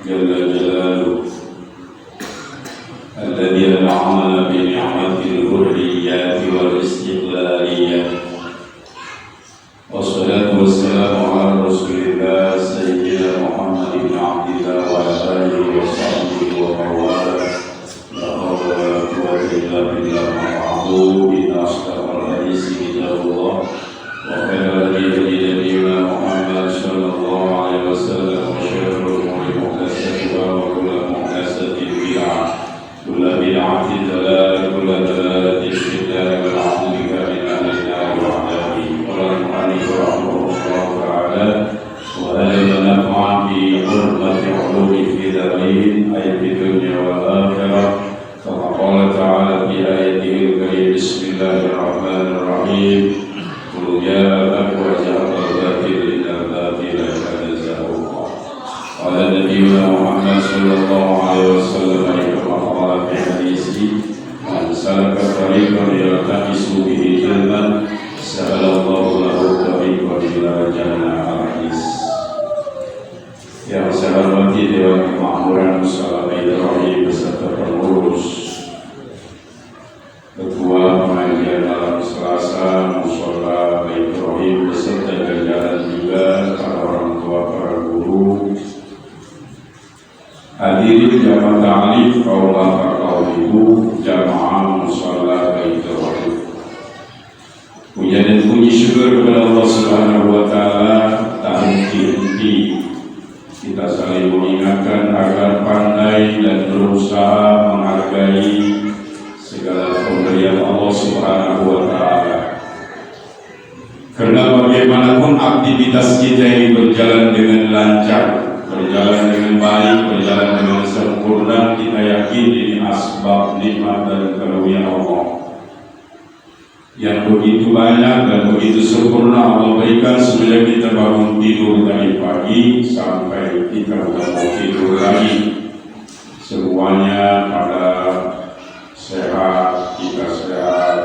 جل جلاله الذي أنعمنا بنعمة الحريات والاستقلالية، والصلاة والسلام على رسول الله سيدنا محمد بن عبد الله وعلى آله وصحبه ومن والاه. لا حول ولا قوة إلا بالله المعبود. إن أصدق الحديث كتاب الله وخير الهدي هدي نبينا محمد صلى الله عليه وسلم، وشر الأمور محدثاتها وكل محدثة بدعة، كل بدعة ضلالة، كل ضلالة في النار. والعوذ بك من أهل النار وعذابه. قال المؤلف رحمه الله تعالى: وأيضا نفعا بحرمة علوم في دارين، أي في الدنيا والآخرة، كما قال تعالى في آيته الكريمة: بسم الله الرحمن الرحيم: قل جاء الحق وزهق الباطل إن الباطل كان زهوقا. قال نبينا محمد صلى الله عليه وسلم كما قال في حديثه: من سلك طريقا يلتمس به علما سهل الله له طريقا إلى جنة. الحديث. Yang saya hormati Dewan Kemakmuran Musala Baitur Rahim beserta pengurus, Ketua Pengajian Malam Selasa Musala Baitur Rahim beserta jajaran juga para orang tua, para guru, hadirin jamaah ta'alif kaum bapak kaum ibu, jamaah Musala Baitur Rahim. Puja dan puji syukur kepada Allah Subhanahu wa Ta'ala, tak henti-henti kita saling mengingatkan agar pandai dan berusaha menghargai segala pemberian Allah Subhanahu wa Ta'ala. Karena bagaimanapun aktivitas kita ini berjalan dengan lancar, berjalan dengan baik, berjalan dengan sempurna, kita yakin ini asbab nikmat dan karunia Allah yang begitu banyak dan begitu sempurna Allah berikan sebelum kita bangun tidur dari pagi sampai kita mau tidur lagi. Semuanya pada sehat, kita sehat,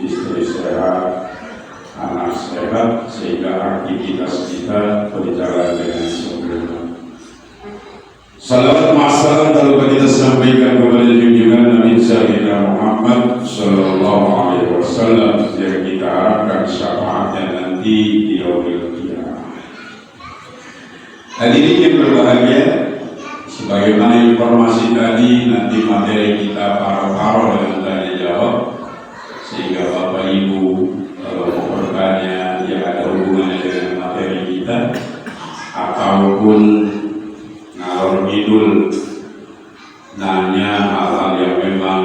istri sehat, anak sehat, sehingga aktivitas kita berjalan dengan sempurna. Salawat masalah kalau kita sampaikan kepada junjungan Nabi Sayyidina Muhammad Sallallahu Alaihi Wasallam yang kita harapkan syafaatnya nanti di yaumil qiyamah. Hadirin yang berbahagia, sebagaimana informasi tadi, nanti materi kita paruh-paruh dengan tanya jawab, sehingga Bapak Ibu kalau mau bertanya yang ada hubungannya dengan materi kita ataupun ngalor ngidul nanya hal-hal yang memang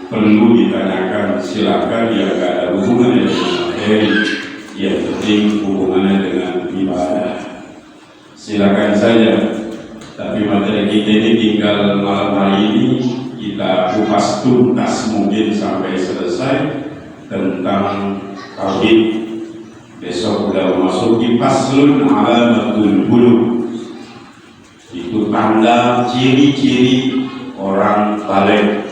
perlu ditanyakan, silakan. Yang tidak ada hubungannya dengan materi, yang penting hubungannya dengan ibadah, silakan saja. Tapi materi kita ini tinggal malam hari ini kita kupas tuntas mungkin sampai selesai tentang tauhid. Besok sudah memasuki faslun alamatul bulugh, itu tanda ciri-ciri orang baligh.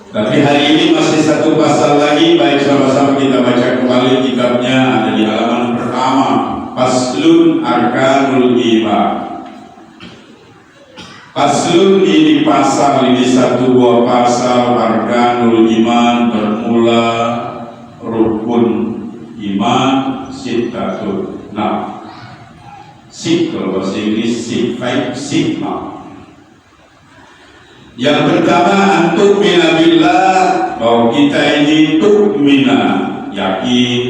Tapi hari ini masih satu pasal lagi, baik sama-sama kita baca kembali kitabnya. Ada di halaman pertama, faslun arkanul iman. Faslun ini pasal ini satu buah pasal arkanul iman, bermula rukun iman sittatul. Nah, sik kalau bahasa Inggris sik, 5 sigma. Yang pertama, antuk minabillah, bahwa kita ini tu'mina, yakin,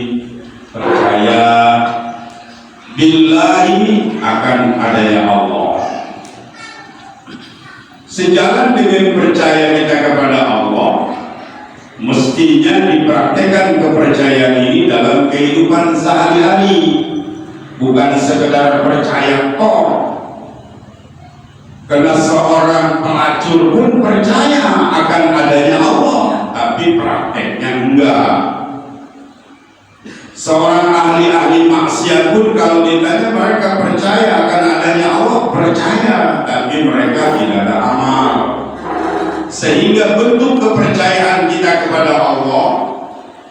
percaya billahi, akan adanya Allah. Sejalan dengan percaya kita kepada Allah, mestinya dipraktekkan kepercayaan ini dalam kehidupan sehari-hari. Bukan sekedar percaya kok, karena seorang pelacur pun percaya akan adanya Allah, tapi prakteknya enggak. Seorang ahli-ahli maksiat pun kalau ditanya mereka percaya akan adanya Allah, percaya, tapi mereka tidak ada amal. Sehingga bentuk kepercayaan kita kepada Allah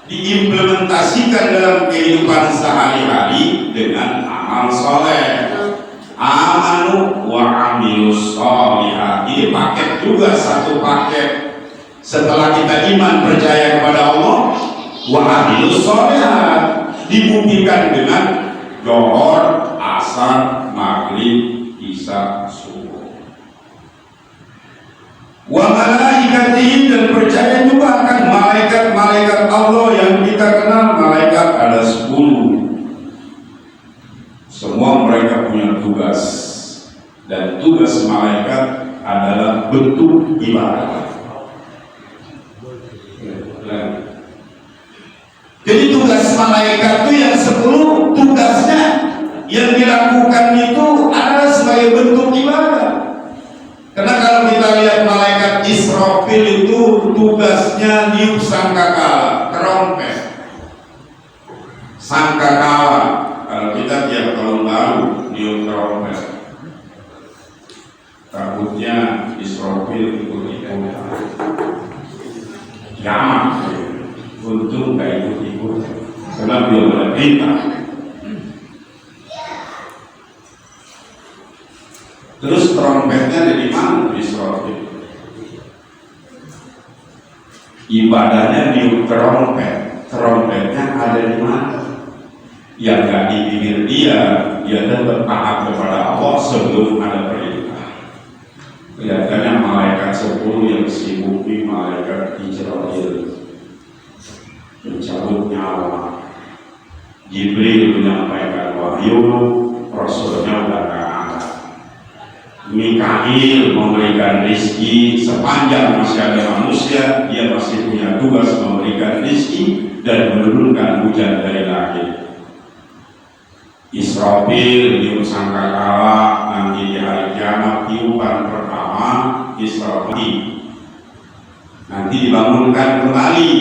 diimplementasikan dalam kehidupan sehari-hari dengan amal soleh. Amanu juga satu paket. Setelah kita iman percaya kepada Allah, wa amilus sholihat, dibuktikan dengan Zuhur, Asar, Maghrib, Isya, Subuh. Wa malaikatihi, dan percaya juga akan malaikat-malaikat Allah yang kita kenal. Malaikat ada 10. Semua mereka punya tugas, dan tugas malaikat adalah bentuk ibadah. Jadi tugas malaikat itu yang 10, tugasnya yang dilakukan itu adalah sebagai bentuk ibadah. Karena kalau kita lihat malaikat Israfil itu tugasnya niup sangkakala, trompet. Sangkakala, kalau kita tiap tahun baru niup trompet, takutnya Israfil ikut-ikut kiamat. Untung gak ikut-ikut, karena belum ada perintah. Terus trompetnya dari mana? Israfil. Ibadahnya di trompet. Trompetnya ada di mana? Yang gak dipikir dia tetap taat kepada Allah sebelum ada perintah. Kelihatannya malaikat 10 yang sibuk di malaikat Israfil mencabut nyawa. Jibril menyampaikan wahyu, Rasulnya udah gak ada. Mikail memberikan rizki. Sepanjang masih ada manusia, dia masih punya tugas memberikan rizki dan menurunkan hujan dari langit. Israfil niup sangkakala, nanti di hari kiamat tiupan pertama Israfil. Nanti dibangunkan kembali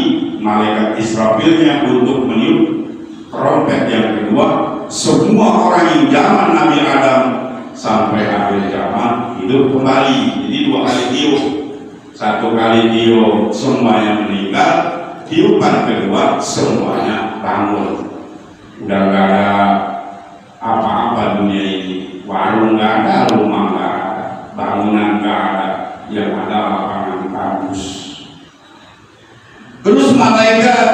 malaikat Israfilnya untuk meniup trompet yang kedua. Semua orang yang zaman Nabi Adam sampai akhir zaman hidup kembali. Jadi 2 kali tiup. 1 kali tiup semuanya meninggal, tiupan kedua semuanya bangun. Udah gak ada apa-apa dunia ini. Warung gak ada, rumah gak ada, bangunan gak ada, yang ada lapangan kampus. Terus malaikat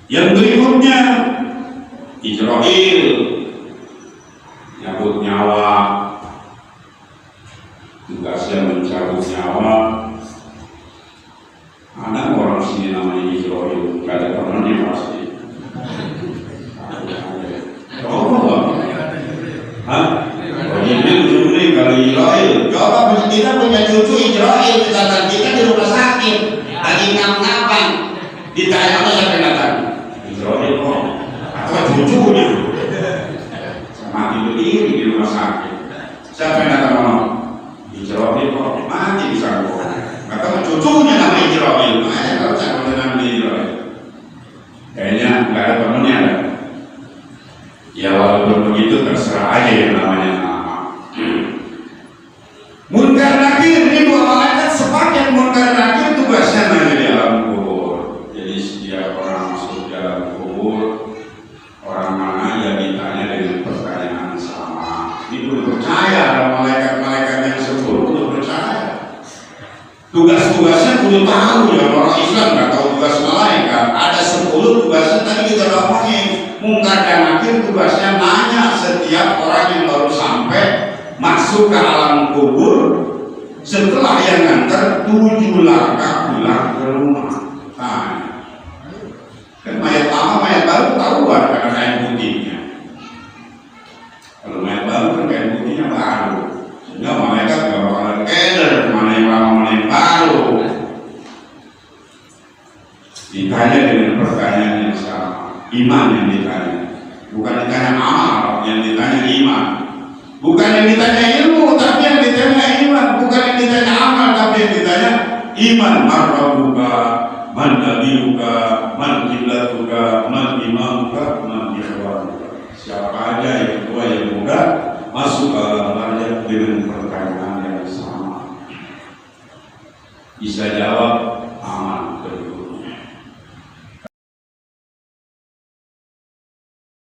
yang berikutnya Israfil nyabut nyawa, tugasnya mencabut nyawa. Ada orang sini namanya Israfil, gak ada temannya pasti. Ini kalau Israfil, coba kita punya cucu Israfil, kita di rumah sakit lagi ngap-ngapan, ditanya apa siapa yang datang? Israfil kok, atau cucunya mati berdiri di rumah sakit. Siapa yang datang mau? Israfil kok mati di sana. Atau cucunya nama Israfil, makanya kalau saya nama Israfil, kayaknya nggak ada temennya ada. Ya walaupun begitu terserah aja yang namanya nama. Munkar Nakir, ini 2 malaikat sepaket. Munkar Nakir tugasnya nanya di alam kubur. Jadi setiap orang masuk di alam kubur, orang mana yang ditanya dengan pertanyaan sama. Ini belum percaya ada malaikat-malaikat yang 10, belum percaya. Tugas-tugasnya belum tahu ya, orang Islam nggak tahu tugas malaikat. Ada 10 tugasnya, tadi kita ngomongin. Munkar dan Nakir tugasnya nanya setiap orang yang baru sampai masuk ke alam kubur, setelah yang nganter 7 langkah pulang ke rumah. Nah, kan mayat lama mayat baru tahuan karena kain putihnya. Kalau mayat baru kan kain putihnya baru, sehingga malaikat gak bakalan keder mana yang lama mana yang baru. Ditanya dengan pertanyaan yang sama, iman yang ditanya, bukan ditanya amal, yang ditanya iman. Bukan yang ditanya ilmu, tapi yang ditanya iman. Bukan yang ditanya amal, tapi yang ditanya iman. Marrabuka, man nabiyuka, man kiblatuka, man imamuka, man ikhwanuka. Siapa aja yang tua yang muda masuk ke dalam raja dengan pertanyaan yang sama. Bisa jawab aman kedua.